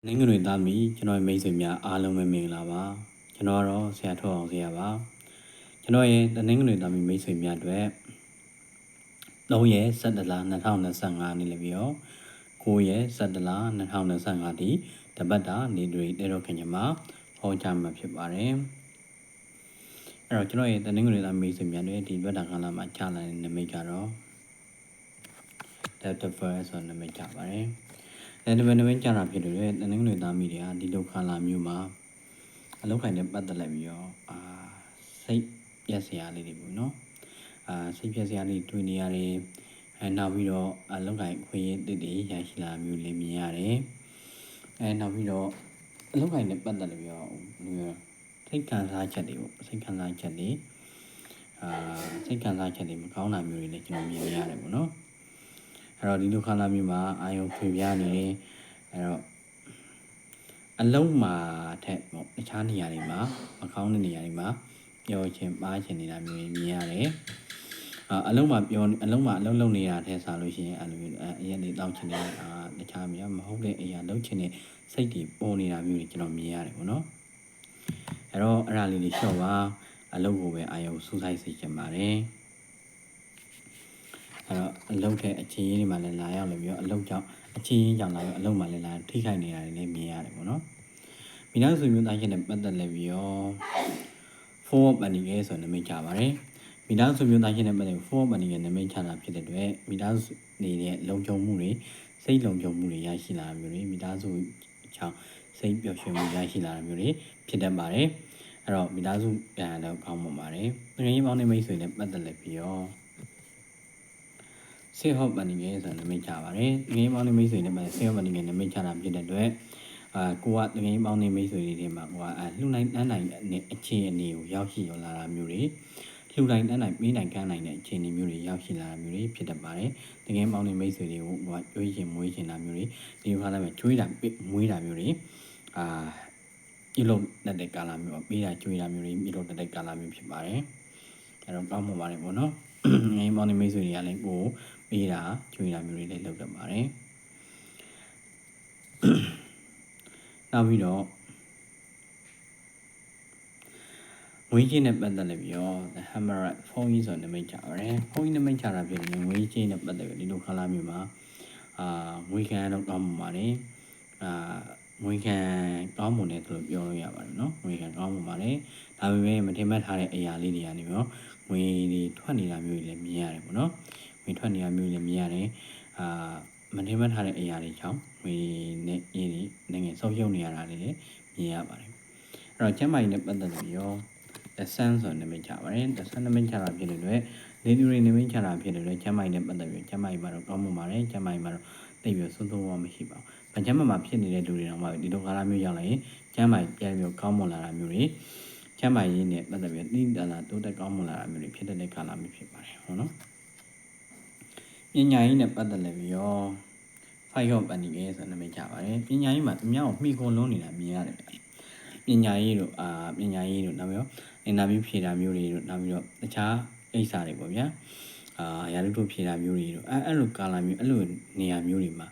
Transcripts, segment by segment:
နိုင်ငံတွေသားမီကျွန်တော်မိတ်ဆွေများအားလုံးပဲမင်္ဂလာပါကျွန်တော်ကတော့ဆရာထောက်အောင်ဆရာပါကျွန်တော်ရဲ့နိုင်ငံတွေသားမီမိတ်ဆွေများအတွက်3ရက်17လ2025နေ့လည်းပြီးတော့9ရက်17လ2025ဒီတပတ်တာနေတွေတဲတော်ခင်ညမှာဟောကြားမှာဖြစ်ပါတယ်အဲ့တော့ကျွန်တော်ရဲ့နိုင်ငံတွေသားမိတ်ဆွေများတွေဒီဘက်တာကာလမှာချလာတဲ့နမိတ်ကတော့ Delta First ဆိုတဲ့နမိတ်ချပါတယ်ဒီဘယ်နမိတ်ကြတာဖြစ်လို့လဲနိုင်ငံတွေသားမိတွေကဒီလောက်ခါလာမျိုးမှာအလောက်ခိုင်နဲ့ပတ်သက်လိုက်ပြီးတော့စိတ်ပြက်စရာလေးတွေပေါ့နော်စိတ်ပြက်စရာလေးတွေ့နေရတယ်နောက်ပြီးတော့အလောက်ခိုင်ခွေးတစ်တွေရရှိလာမျိုးလေးမြင်ရတယ်နောက်ပြီးတော့အလောက်ခိုင်နဲ့ပတ်သက်လိုက်ပြီးတော့စိတ်ခံစားချက်တွေပေါ့စိတ်ခံစားချက်တွေစိတ်ခံစားချက်တွေမကောင်းတာမျိုးတွေလည်းကျွန်တော်မြင်ရတယ်ပေါ့နော်အဲ့တော့ဒီလိုခါလာမျိုးမှာအာယုံဖွေပြားနေတယ်အဲ့တော့အလုံးမှာထက်ပေါ့တခြားနေရာတွေမှာမကောင်းတဲ့နေရာတွေမှာပျော်ချင်ပါချင်နေတာမျိုးမြင်ရတယ်အလုံးမှာအလုံးလုံးနေတာထက်စားလို့ရှိရင်အဲ့လိုအရင်နေတောင်းချင်တဲ့တခြားမျိုးမဟုတ်တဲ့အရာလုံးချင်တဲ့စိတ်တွေပေါ်နေတာမျိုးတွေကျွန်တော်မြင်ရတယ်ပေါ့နော်အဲ့တော့အဲ့ဒါလေးတွေလျှော့ပါအလုံးကိုပဲအာယုံစူးစိုက်စေချင်ပါတယ်အဲ့တော့အလုံးတဲ့အခြေရင်းတွေမှာလည်းလာရောက်လို့ပြီးတော့အလုံးကြောင့်အခြေရင်းကြောင့်လာပြီးအလုံးမှာလည်းလာထိခိုက်နေတာတွေလည်းမြင်ရတယ်ပေါ့နော်မိသားစုမျိုးသားချင်းနဲ့ပတ်သက်လည်းပြီးတော့ forward money ရဲ့ဆိုတဲ့နမိတ်ချပါတယ်မိသားစုမျိုးသားချင်းနဲ့ပတ်သက်ပြီး forward money ရဲ့နမိတ်ချတာဖြစ်တဲ့အတွက်မိသားစုနေတဲ့လုံခြုံမှုတွေစိတ်လုံခြုံမှုတွေရရှိလာမျိုးတွေမိသားစုချောင်းစိတ်ပျော်ရွှင်မှုရရှိလာမျိုးတွေဖြစ်တတ်ပါတယ်အဲ့တော့မိသားစုတော့ကောင်းပါတယ်ငွေရင်းပေါင်းတဲ့မိတ်ဆွေနဲ့ပတ်သက်လည်းပြီးတော့ဆေးဟော့ပန်နေရဲ့ဆိုတဲ့နမိတ်ချပါတယ်ငွေရင်းပေါင်းတဲ့မိတ်ဆွေနဲ့ပတ်သက်ဆေးဟော့ပန်နေရဲ့နမိတ်ချတာဖြစ်တဲ့အတွက်ကိုကငွေရင်းပေါင်းတဲ့မိတ်ဆွေတွေထဲမှာကိုကလှူနိုင်တန်းနိုင်တဲ့အခြေအနေကိုရောက်ရှိလာတာမျိုးတွေလှူနိုင်တန်းနိုင်ပေးနိုင်ကမ်းနိုင်တဲ့အခြေအနေမျိုးတွေရောက်ရှိလာတာမျိုးတွေဖြစ်တတ်ပါတယ်ငွေရင်းပေါင်းတဲ့မိတ်ဆွေတွေကိုကိုကကျွေးချင်မွေးချင်တာမျိုးတွေဒီခါလည်းကျွေးတာမွေးတာမျိုးတွေပြုလုပ်တဲ့ကာလမျိုးပေးတာကျွေးတာမျိုးတွေပြုလုပ်တဲ့ကာလမျိုးဖြစ်ပါတယ်အဲ့တော့ကောင်းပါပါတယ်ပေါ့နော်ငိမ်းပေါင်းတဲ့မိတ်ဆွေတွေကလည်းကိုပေးတာကျွေးတာမျိုးတွေလည်းလုပ်တတ်ပါတယ်နောက်ပြီးတော့ငွေချင်းနဲ့ပတ်သက်လည်းပြီးတော့ the hammerite ဖုန်းကြီးဆိုတဲ့နမိတ်ချပါတယ်ဖုန်းကြီးနမိတ်ချတာဖြစ်ရင်ငွေချင်းနဲ့ပတ်သက်ပြီးဒီလိုခါလာမျိုးမှာငွေခံတော့ကောင်းပါတယ်ငွေခံကောင်းမွန်တယ်ဆိုလို့ပြောလို့ရပါတယ်နော်ငွေခံကောင်းမွန်ပါတယ်ဒါပေမဲ့မထင်မှတ်ထားတဲ့အရာလေးတွေကနေပြီးတော့ငွေတွေထွက်နေတာမျိုးတွေလည်းမြင်ရတယ်ပေါ့နော်ငွေထွက်နေတာမျိုးတွေလည်းမြင်ရတယ်မထင်မှတ်ထားတဲ့အရာတွေကြောင့်ငွေနဲ့အေးတွေနိုင်ငံဆောက်ရှုံနေရတာလည်းမြင်ရပါတယ်အဲ့တော့ကျမ်းမာရေးနဲ့ပတ်သက်ပြီးတော့ the sun ဆိုတဲ့နမိတ်ချပါတယ် the sun နမိတ်ချတာဖြစ်တဲ့အတွက်လေတူတွေနမိတ်ချတာဖြစ်တဲ့အတွက်ကျမ်းမာရေးနဲ့ပတ်သက်ပြီးကျမ်းမာရေးမှာတော့ကောင်းမွန်ပါတယ်ကျမ်းမာရေးမှာတော့သိပြီးဆုံးသုံးဖို့မရှိပါဘူး။ကျမ်းမာမှာဖြစ်နေတဲ့လူတွေတော့မှဒီလိုကာလမျိုးရောက်လာရင်ကျမ်းမာရေးပြန်ပြီးကောင်းမွန်လာတာမျိုးတွေကျမ်းမာရေးနဲ့ပတ်သက်ပြီးသိတလာတိုးတက်ကောင်းမွန်လာတာမျိုးတွေဖြစ်တဲ့ကာလမျိုးဖြစ်ပါတယ်ဟုတ်နော်။ပညာရေးနဲ့ပတ်သက်လည်းပြီးတော့ fire of money ဆိုတဲ့နမိတ်ချပါတယ်။ပညာရေးမှာသူများကိုမှီခိုလုံးနေတာမြင်ရတယ်ဗျ။ပညာရေးတို့နောက်ပြီးတော့အင်တာဗျူးဖြေတာမျိုးတွေတို့နောက်ပြီးတော့တခြားအိစာတွေပေါ့ဗျာ။ရာလူတို့ဖြေတာမျိုးတွေတို့အဲ့လိုကာလမျိုးအဲ့လိုနေရာမျိုးတွေမှာ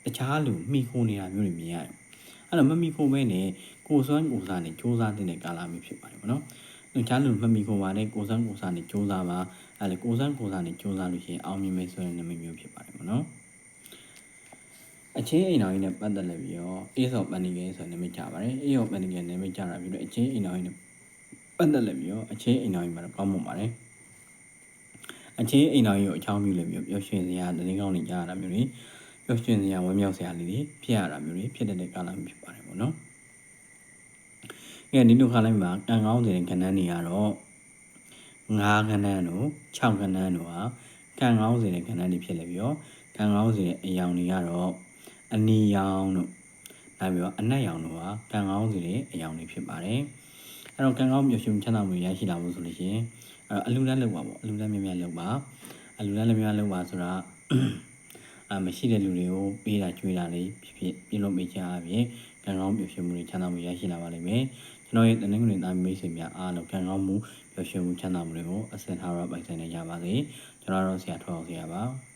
တခြားလူမှီခိုနေတာမျိုးတွေမြင်ရတယ်အဲ့တော့မမှီခိုမဲနဲ့ကိုစွမ်းကိုစားနဲ့စူးစမ်းတဲ့ကာလမျိုးဖြစ်ပါတယ်ဗောနော်တခြားလူမမှီခိုပါနဲ့ကိုစွမ်းကိုစားနဲ့စူးစမ်းပါအဲ့လေကိုစွမ်းကိုစားနဲ့စူးစမ်းလို့ရှိရင်အောင်မြင်မယ်ဆိုတဲ့နမိတ်မျိုးဖြစ်ပါတယ်ဗောနော်အချင်းအိမ်တော်ကြီးနဲ့ပတ်သက်လည်းပြီးတော့ Ace of Pentacles ဆိုတဲ့နမိတ်ကြပါတယ် Ace of Pentacles နမိတ်ကြတာပြီးတော့အချင်းအိမ်တော်ကြီးနဲ့ပတ်သက်လည်းပြီးတော့အချင်းအိမ်တော်ကြီးမှာတော့ကောင်းမွန်ပါတယ်အချင်းအိမ်တော်ကြီးကိုအချောင်းပြုလည်းပြီးတော့ပျော်ရွှင်စရာသတင်းကောင်းတွေကြားရတာမျိုးတွေပျော်ရွှင်စရာဝမ်းမြောက်စရာလေးတွေဖြစ်ရတာမျိုးတွေဖြစ်တဲ့ကာလမျိုးဖြစ်ပါတယ်ပေါ့နော်။ဒီလိုခါလိုက်မှာကံကောင်းတဲ့ကဏ္ဍတွေကတော့9ကဏ္ဍတို့6ကဏ္ဍတို့ဟာကံကောင်းစေတဲ့ကဏ္ဍတွေဖြစ်လေပြီးတော့ကံကောင်းစေတဲ့အယောင်တွေကတော့အနီရောင်တို့နောက်ပြီးတော့အနက်ရောင်တို့ဟာကံကောင်းစေတဲ့အယောင်တွေဖြစ်ပါတယ်။အဲ့တော့ကံကောင်းပျော်ရွှင်ချမ်းသာမှုရရှိလာဖို့ဆိုလို့ရှိရင်အလူလန်းလုပ်ပါပေါ့အလူလန်းများများလုပ်ပါအလူလန်းများများလုပ်ပါဆိုတာမရှိတဲ့လူတွေကိုပေးတာကျွေးတာလေးဖြစ်ပြုလုပ်မိချအပြင်ကံကောင်းပျော်ရွှင်မှုတွေချမ်းသာမှုရရှိလာပါလိမ့်မယ်ကျွန်တော်ရဲ့တနင်္ဂနွေသားမိတ်ဆွေများအားလုံးကံကောင်းမှုပျော်ရွှင်မှုချမ်းသာမှုတွေကိုအစင်ထားရပိုင်ဆိုင်နေကြပါစေကျွန်တော်တို့ဆရာထောက်အောင်ဆရာပါ